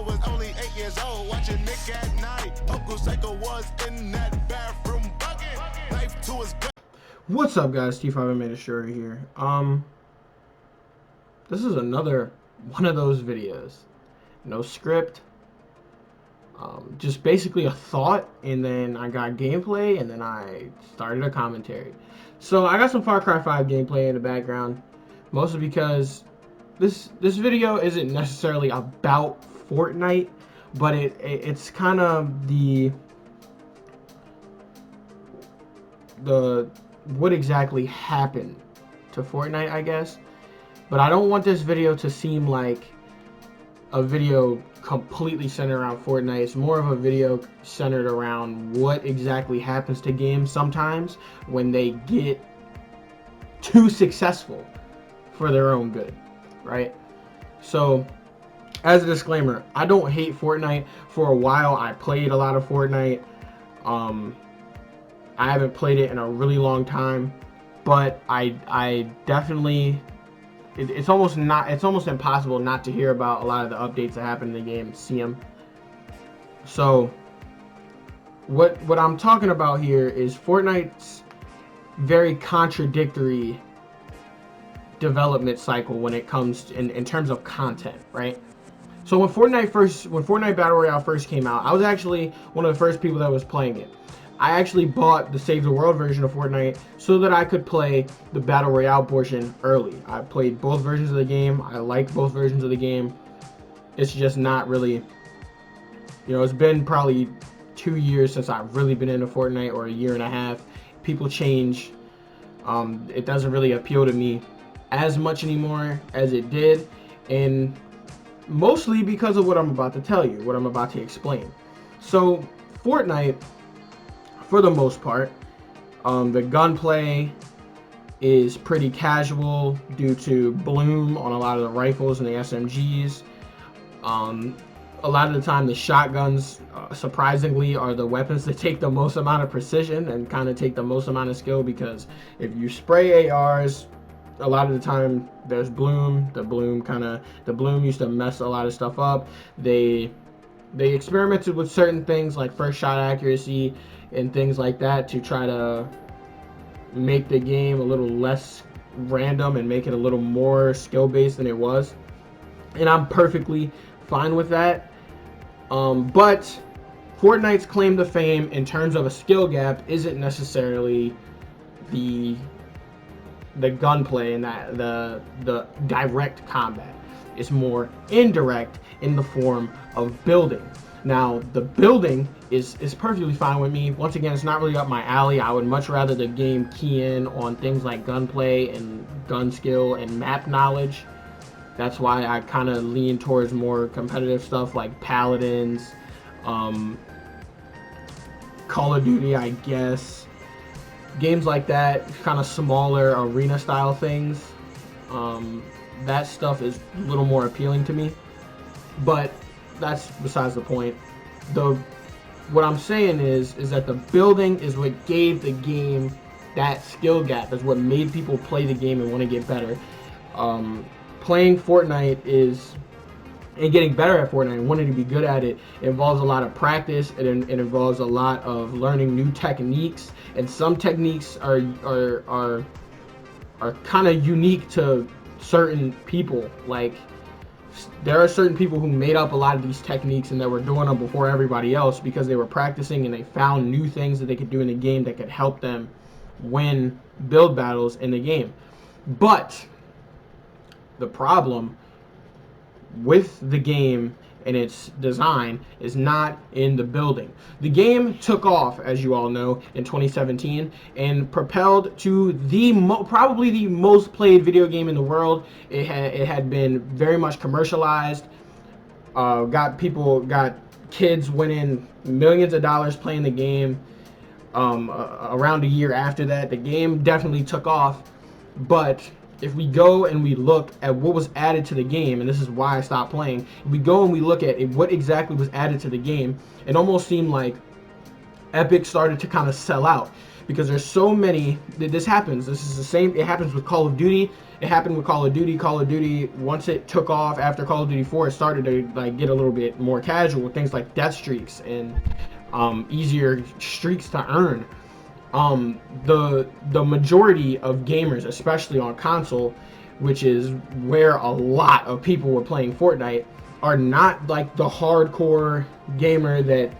was only 8 years old, watching Nick at Night. Uncle Psycho was in that bathroom bucket. Knife to his gut. What's up, guys? T5 Administrator here. This is another one of those videos. No script. Just basically a thought, and then I got gameplay, and then I started a commentary. So I got some Far Cry 5 gameplay in the background, mostly because this video isn't necessarily about Fortnite, but it's kind of the what exactly happened to Fortnite, I guess. But I don't want this video to seem like a video completely centered around Fortnite. It's more of a video centered around what exactly happens to games sometimes when they get too successful for their own good, right? So, as a disclaimer, I don't hate Fortnite. For a while, I played a lot of Fortnite. I haven't played it in a really long time, but I definitely, it's almost impossible not to hear about a lot of the updates that happen in the game and see them. So what I'm talking about here is Fortnite's very contradictory development cycle when it comes to, in terms of content, right? So when Fortnite Battle Royale first came out, I was actually one of the first people that was playing it. I actually bought the Save the World version of Fortnite so that I could play the Battle Royale portion early. I played both versions of the game. I like both versions of the game. It's just not really, it's been probably 2 years since I've really been into Fortnite, or a year and a half. People change. It doesn't really appeal to me as much anymore as it did, and mostly because of what I'm about to tell you, what I'm about to explain. So Fortnite, for the most part, the gunplay is pretty casual due to bloom on a lot of the rifles and the SMGs. A lot of the time, the shotguns, surprisingly, are the weapons that take the most amount of precision and kind of take the most amount of skill, because if you spray ARs, a lot of the time there's bloom. The bloom used to mess a lot of stuff up. They experimented with certain things like first shot accuracy and things like that to try to make the game a little less random and make it a little more skill based than it was, and I'm perfectly fine with that. But Fortnite's claim to fame in terms of a skill gap isn't necessarily the gunplay and that the direct combat. It's more indirect in the form of building. Now, the building is perfectly fine with me. Once again, it's not really up my alley. I would much rather the game key in on things like gunplay and gun skill and map knowledge. That's why I kind of lean towards more competitive stuff like Paladins, Call of Duty, I guess. Games like that, kind of smaller arena style things. That stuff is a little more appealing to me. But that's besides the point. What I'm saying is that the building is what gave the game that skill gap. Is what made people play the game and want to get better. Playing Fortnite and getting better at Fortnite and wanting to be good at it involves a lot of practice. It involves a lot of learning new techniques, and some techniques are kind of unique to certain people. Like, there are certain people who made up a lot of these techniques and that were doing them before everybody else because they were practicing and they found new things that they could do in the game that could help them win build battles in the game. But the problem with the game and its design is not in the building. The game took off, as you all know, in 2017 and propelled to probably the most played video game in the world. It had been very much commercialized. Got kids winning millions of dollars playing the game. Around a year after that, the game definitely took off. But if we go and we look at what was added to the game, and this is why I stopped playing, if we go and we look at what exactly was added to the game, it almost seemed like Epic started to kind of sell out, because there's so many. This happens. This is the same. It happens with Call of Duty. It happened with Call of Duty. Call of Duty, once it took off after Call of Duty 4, it started to like get a little bit more casual with things like death streaks and easier streaks to earn. The majority of gamers, especially on console, which is where a lot of people were playing Fortnite, are not like the hardcore gamer that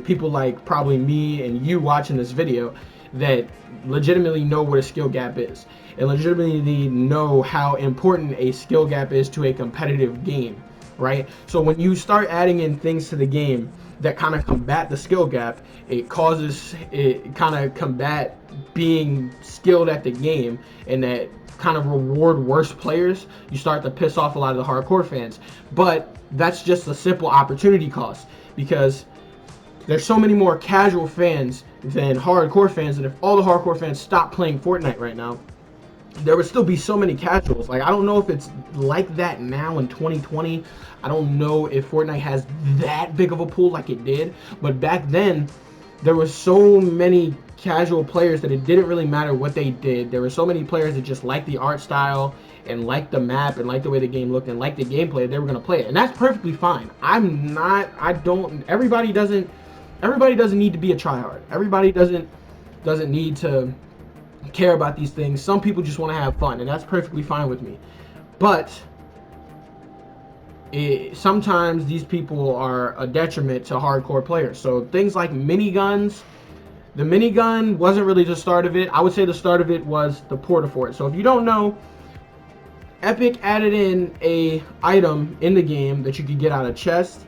people like probably me and you watching this video that legitimately know what a skill gap is and legitimately know how important a skill gap is to a competitive game, right? So when you start adding in things to the game that kind of combat the skill gap, it kind of combat being skilled at the game, and that kind of reward worse players. You start to piss off a lot of the hardcore fans, but that's just a simple opportunity cost, because there's so many more casual fans than hardcore fans, and if all the hardcore fans stop playing Fortnite right now, there would still be so many casuals. Like, I don't know if it's like that now in 2020. I don't know if Fortnite has that big of a pool like it did, but back then there was so many casual players that it didn't really matter what they did. There were so many players that just liked the art style and liked the map and liked the way the game looked and liked the gameplay. They were going to play it, and that's perfectly fine. Everybody doesn't need to be a tryhard. Everybody doesn't need to care about these things. Some people just want to have fun, and that's perfectly fine with me. But sometimes these people are a detriment to hardcore players. So things like miniguns. The minigun wasn't really the start of it. I would say the start of it was the Portafort. So if you don't know, Epic added in a item in the game that you could get out of chests,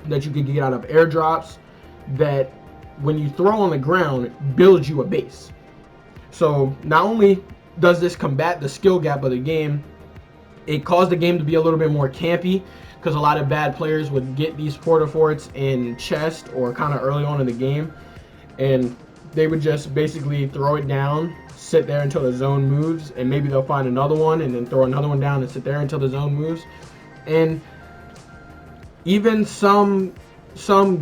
that you could get out of airdrops, that when you throw on the ground, builds you a base. So not only does this combat the skill gap of the game, it caused the game to be a little bit more campy, because a lot of bad players would get these Portaforts in chest or kind of early on in the game, and they would just basically throw it down, sit there until the zone moves, and maybe they'll find another one and then throw another one down and sit there until the zone moves. And even some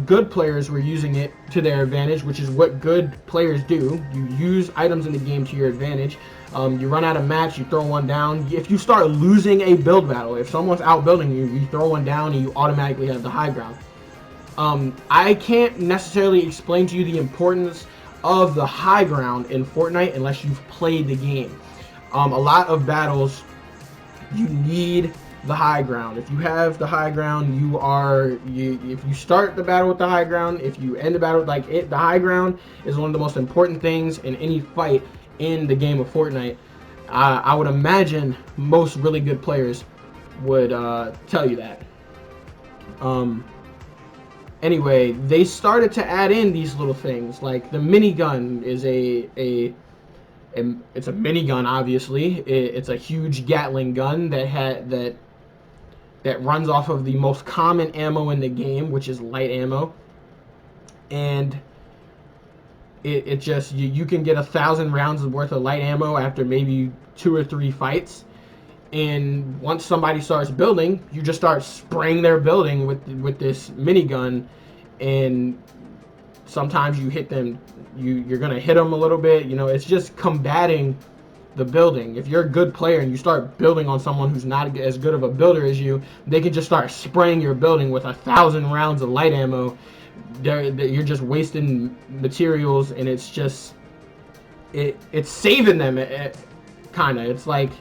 good players were using it to their advantage, which is what good players do. You use items in the game to your advantage. You run out of mats, you throw one down. If you start losing a build battle, if someone's outbuilding you, you throw one down and you automatically have the high ground. I can't necessarily explain to you the importance of the high ground in Fortnite unless you've played the game. A lot of battles, you need the high ground. If you have the high ground, if you start the battle with the high ground, if you end the battle with the high ground is one of the most important things in any fight in the game of Fortnite. I would imagine most really good players would tell you that. Anyway, they started to add in these little things, like the minigun is it's a minigun, obviously. It's a huge Gatling gun that runs off of the most common ammo in the game, which is light ammo. And it just, you can get 1,000 rounds worth of light ammo after maybe 2 or 3 fights. And once somebody starts building, you just start spraying their building with this minigun, and sometimes you hit them, you're gonna hit them a little bit. You know, it's just combating the building. If you're a good player and you start building on someone who's not as good of a builder as you, they can just start spraying your building with 1,000 rounds of light ammo. You're just wasting materials, and it's just it's saving them. Kind of, it's like,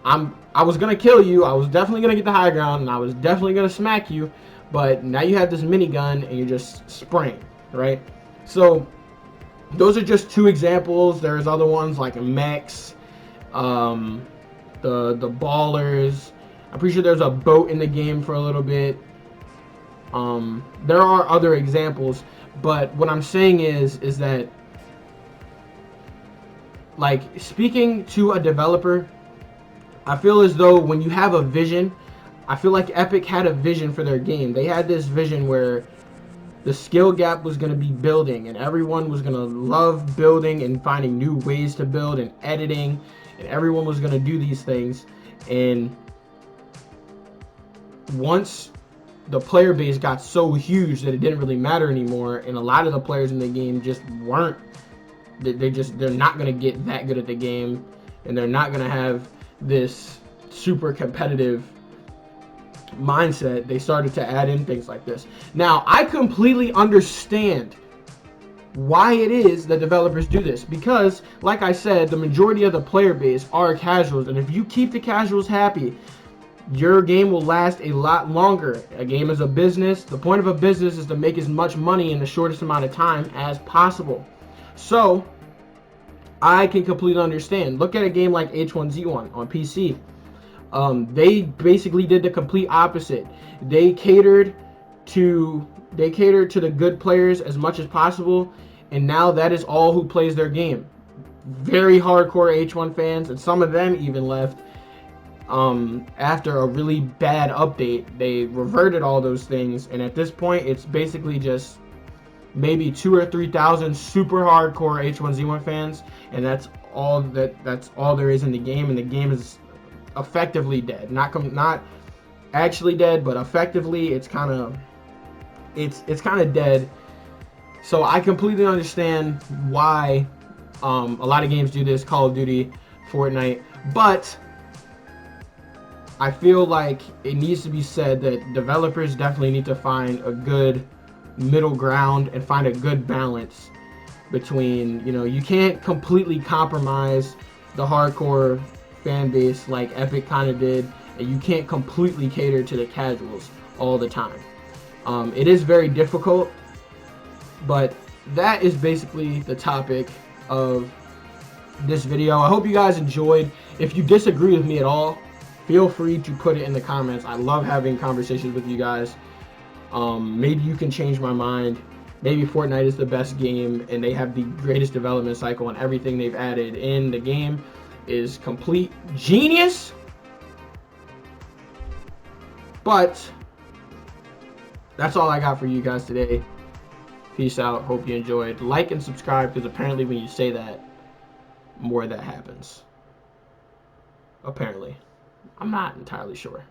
I was gonna kill you, I was definitely gonna get the high ground, and I was definitely gonna smack you, but now you have this minigun and you're just spraying, right? So those are just 2 examples. There's other ones like mechs, the ballers. I'm pretty sure there's a boat in the game for a little bit. There are other examples, but what I'm saying is that, like, speaking to a developer, I feel as though when you have a vision, I feel like Epic had a vision for their game. They had this vision where the skill gap was going to be building, and everyone was going to love building and finding new ways to build and editing, and everyone was going to do these things. And once the player base got so huge that it didn't really matter anymore, and a lot of the players in the game just weren't. They're not gonna get that good at the game, and they're not gonna have this super competitive mindset. They started to add in things like this. Now, I completely understand why it is that developers do this, because like I said, the majority of the player base are casuals, and if you keep the casuals happy, your game will last a lot longer. A game is a business. The point of a business is to make as much money in the shortest amount of time as possible. So I can completely understand. Look at a game like H1Z1 on PC. They basically did the complete opposite. They catered to the good players as much as possible, and now that is all who plays their game. Very hardcore H1 fans, and some of them even left after a really bad update. They reverted all those things, and at this point it's basically just maybe 2,000 or 3,000 super hardcore H1Z1 fans, and that's all there is in the game, and the game is effectively dead. Not actually dead, but effectively it's kind of dead. So I completely understand why a lot of games do this, Call of Duty, Fortnite, but I feel like it needs to be said that developers definitely need to find a good middle ground and find a good balance between, you can't completely compromise the hardcore fan base like Epic kind of did, and you can't completely cater to the casuals all the time. It is very difficult, but that is basically the topic of this video. I hope you guys enjoyed. If you disagree with me at all, feel free to put it in the comments. I love having conversations with you guys. Maybe you can change my mind. Maybe Fortnite is the best game and they have the greatest development cycle, and everything they've added in the game is complete genius. But that's all I got for you guys today. Peace out. Hope you enjoyed. Like and subscribe, because apparently when you say that, more of that happens. Apparently. I'm not entirely sure.